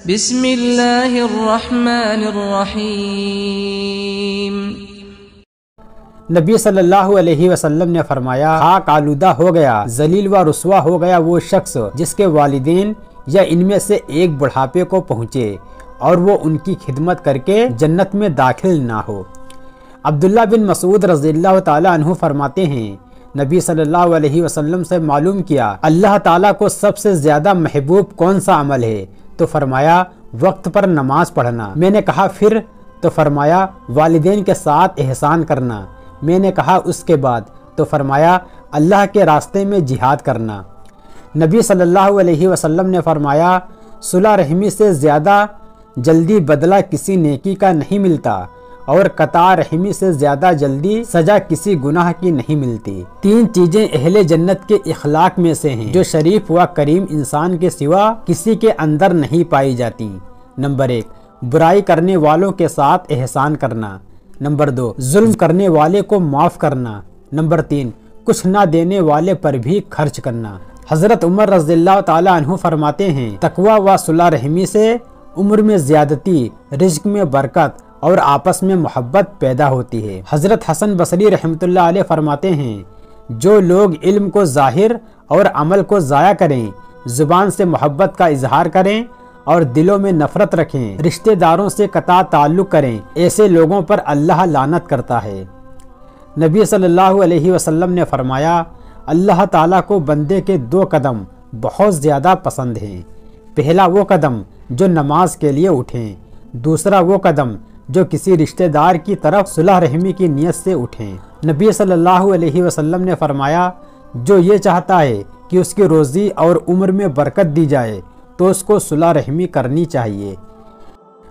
بسم اللہ الرحمن الرحیم۔ نبی صلی اللہ علیہ وسلم نے فرمایا، خاک آلودہ ہو گیا، ذلیل و رسوا ہو گیا وہ شخص جس کے والدین یا ان میں سے ایک بڑھاپے کو پہنچے اور وہ ان کی خدمت کر کے جنت میں داخل نہ ہو۔ عبداللہ بن مسعود رضی اللہ تعالیٰ عنہ فرماتے ہیں، نبی صلی اللہ علیہ وسلم سے معلوم کیا اللہ تعالیٰ کو سب سے زیادہ محبوب کون سا عمل ہے؟ تو فرمایا وقت پر نماز پڑھنا۔ میں نے کہا پھر؟ تو فرمایا والدین کے ساتھ احسان کرنا۔ میں نے کہا اس کے بعد؟ تو فرمایا اللہ کے راستے میں جہاد کرنا۔ نبی صلی اللہ علیہ وسلم نے فرمایا، صلہ رحمی سے زیادہ جلدی بدلہ کسی نیکی کا نہیں ملتا اور قطع رحمی سے زیادہ جلدی سزا کسی گناہ کی نہیں ملتی۔ تین چیزیں اہل جنت کے اخلاق میں سے ہیں جو شریف و کریم انسان کے سوا کسی کے اندر نہیں پائی جاتی۔ نمبر 1، برائی کرنے والوں کے ساتھ احسان کرنا۔ نمبر 2، ظلم کرنے والے کو معاف کرنا۔ نمبر 3، کچھ نہ دینے والے پر بھی خرچ کرنا۔ حضرت عمر رضی اللہ تعالیٰ عنہ فرماتے ہیں، تقوی و صلہ رحمی سے عمر میں زیادتی، رزق میں برکت اور آپس میں محبت پیدا ہوتی ہے۔ حضرت حسن بصری رحمۃ اللہ علیہ فرماتے ہیں، جو لوگ علم کو ظاہر اور عمل کو ضائع کریں، زبان سے محبت کا اظہار کریں اور دلوں میں نفرت رکھیں، رشتہ داروں سے قطع تعلق کریں، ایسے لوگوں پر اللہ لعنت کرتا ہے۔ نبی صلی اللہ علیہ وسلم نے فرمایا، اللہ تعالیٰ کو بندے کے 2 قدم بہت زیادہ پسند ہیں۔ پہلا وہ قدم جو نماز کے لیے اٹھیں، دوسرا وہ قدم جو کسی رشتہ دار کی طرف صلح رحمی کی نیت سے اٹھیں۔ نبی صلی اللہ علیہ وسلم نے فرمایا، جو یہ چاہتا ہے کہ اس کی روزی اور عمر میں برکت دی جائے تو اس کو صلح رحمی کرنی چاہیے۔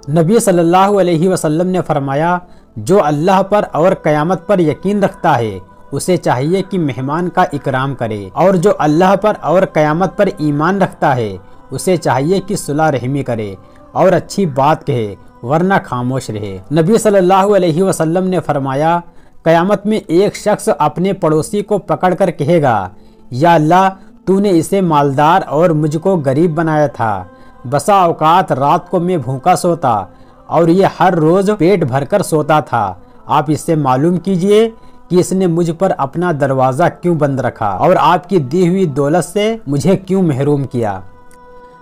نبی صلی اللہ علیہ وسلم نے فرمایا، جو اللہ پر اور قیامت پر یقین رکھتا ہے اسے چاہیے کہ مہمان کا اکرام کرے، اور جو اللہ پر اور قیامت پر ایمان رکھتا ہے اسے چاہیے کہ صلح رحمی کرے اور اچھی بات کہے ورنہ خاموش رہے۔ نبی صلی اللہ علیہ وسلم نے فرمایا، قیامت میں ایک شخص اپنے پڑوسی کو پکڑ کر کہے گا، یا اللہ تو نے اسے مالدار اور مجھ کو غریب بنایا تھا، بسا اوقات رات کو میں بھوکا سوتا اور یہ ہر روز پیٹ بھر کر سوتا تھا، آپ اس سے معلوم کیجئے کہ اس نے مجھ پر اپنا دروازہ کیوں بند رکھا اور آپ کی دی ہوئی دولت سے مجھے کیوں محروم کیا۔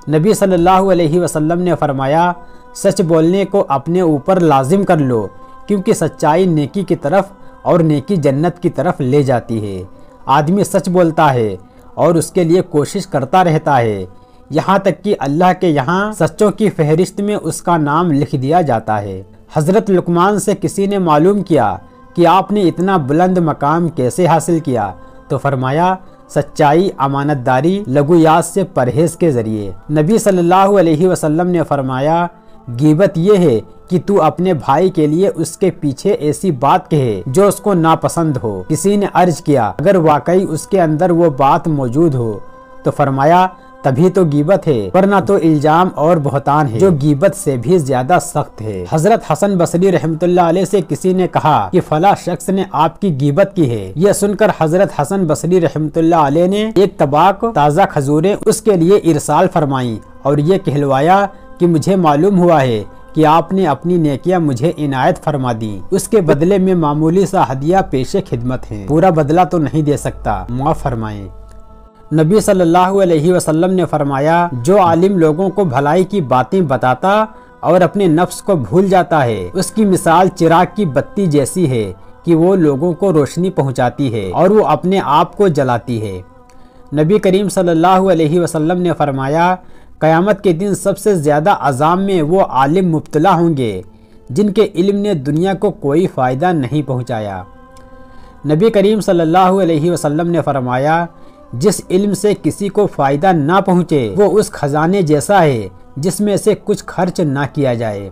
نبی صلی اللہ علیہ وسلم نے فرمایا، سچ بولنے کو اپنے اوپر لازم کر لو، کیونکہ سچائی نیکی کی طرف اور نیکی جنت کی طرف لے جاتی ہے۔ آدمی سچ بولتا ہے اور اس کے لیے کوشش کرتا رہتا ہے، یہاں تک کہ اللہ کے یہاں سچوں کی فہرست میں اس کا نام لکھ دیا جاتا ہے۔ حضرت لقمان سے کسی نے معلوم کیا کہ آپ نے اتنا بلند مقام کیسے حاصل کیا؟ تو فرمایا، سچائی، امانت داری، لغویات سے پرہیز کے ذریعے۔ نبی صلی اللہ علیہ وسلم نے فرمایا، غیبت یہ ہے کہ تو اپنے بھائی کے لیے اس کے پیچھے ایسی بات کہے جو اس کو ناپسند ہو۔ کسی نے عرض کیا، اگر واقعی اس کے اندر وہ بات موجود ہو؟ تو فرمایا، تبھی تو غیبت ہے، ورنہ تو الزام اور بہتان ہے جو غیبت سے بھی زیادہ سخت ہے۔ حضرت حسن بصری رحمۃ اللہ علیہ سے کسی نے کہا کہ فلاں شخص نے آپ کی غیبت کی ہے۔ یہ سن کر حضرت حسن بصری رحمۃ اللہ علیہ نے ایک طباق تازہ کھجوریں اس کے لیے ارسال فرمائیں اور یہ کہلوایا کہ مجھے معلوم ہوا ہے کہ آپ نے اپنی نیکیاں مجھے عنایت فرما دیں، اس کے بدلے میں معمولی سا ہدیہ پیش خدمت ہے، پورا بدلہ تو نہیں دے سکتا، معاف فرمائیں۔ نبی صلی اللہ علیہ وسلم نے فرمایا، جو عالم لوگوں کو بھلائی کی باتیں بتاتا اور اپنے نفس کو بھول جاتا ہے، اس کی مثال چراغ کی بتی جیسی ہے کہ وہ لوگوں کو روشنی پہنچاتی ہے اور وہ اپنے آپ کو جلاتی ہے۔ نبی کریم صلی اللہ علیہ وسلم نے فرمایا، قیامت کے دن سب سے زیادہ عذاب میں وہ عالم مبتلا ہوں گے جن کے علم نے دنیا کو کوئی فائدہ نہیں پہنچایا۔ نبی کریم صلی اللہ علیہ وسلم نے فرمایا، جس علم سے کسی کو فائدہ نہ پہنچے وہ اس خزانے جیسا ہے جس میں سے کچھ خرچ نہ کیا جائے۔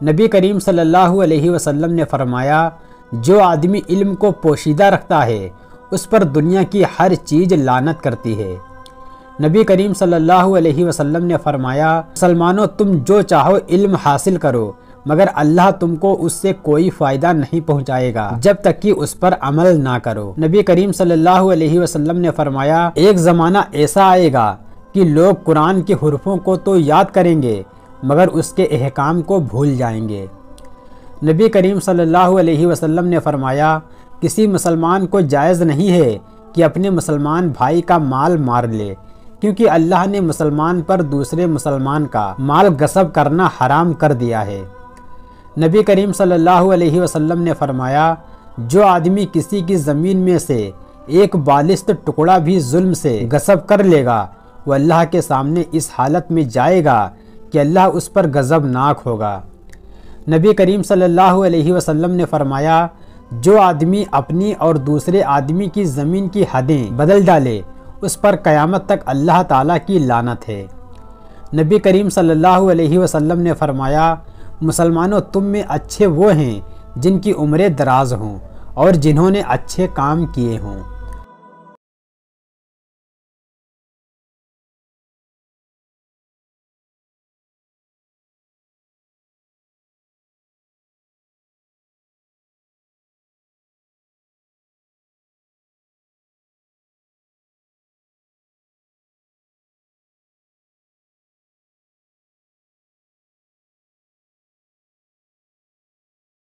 نبی کریم صلی اللہ علیہ وسلم نے فرمایا، جو آدمی علم کو پوشیدہ رکھتا ہے اس پر دنیا کی ہر چیز لعنت کرتی ہے۔ نبی کریم صلی اللہ علیہ وسلم نے فرمایا، مسلمانوں تم جو چاہو علم حاصل کرو مگر اللہ تم کو اس سے کوئی فائدہ نہیں پہنچائے گا جب تک کہ اس پر عمل نہ کرو۔ نبی کریم صلی اللہ علیہ وسلم نے فرمایا، ایک زمانہ ایسا آئے گا کہ لوگ قرآن کے حروفوں کو تو یاد کریں گے مگر اس کے احکام کو بھول جائیں گے۔ نبی کریم صلی اللہ علیہ وسلم نے فرمایا، کسی مسلمان کو جائز نہیں ہے کہ اپنے مسلمان بھائی کا مال مار لے، کیونکہ اللہ نے مسلمان پر دوسرے مسلمان کا مال غصب کرنا حرام کر دیا ہے۔ نبی کریم صلی اللہ علیہ وسلم نے فرمایا، جو آدمی کسی کی زمین میں سے ایک بالست ٹکڑا بھی ظلم سے غصب کر لے گا، وہ اللہ کے سامنے اس حالت میں جائے گا کہ اللہ اس پر غضبناک ہوگا۔ نبی کریم صلی اللہ علیہ وسلم نے فرمایا، جو آدمی اپنی اور دوسرے آدمی کی زمین کی حدیں بدل ڈالے، اس پر قیامت تک اللہ تعالیٰ کی لعنت ہے۔ نبی کریم صلی اللہ علیہ وسلم نے فرمایا، مسلمانوں، تم میں اچھے وہ ہیں جن کی عمریں دراز ہوں اور جنہوں نے اچھے کام کیے ہوں۔